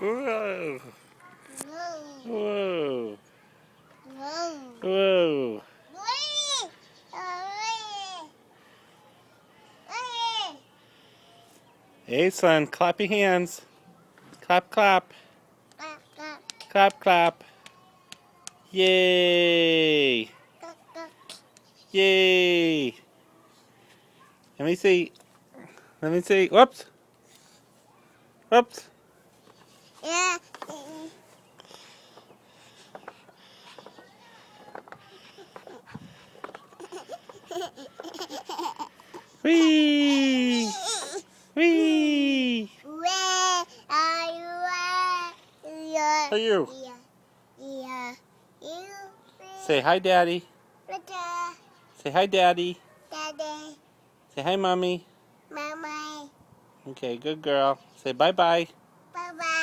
Whoa. Whoa. Whoa. Whoa. Hey, son, clap your hands. Clap, clap. Clap, clap. Yay. Yay. Let me see. Let me see. Whoops. Whoops. Yeah. Whee. Whee. Where are you? How are you? Yeah. You. Say hi, Daddy. Daddy. Say hi, Daddy. Daddy. Say hi, Mommy. Mama. Okay, good girl. Say bye-bye. Bye bye.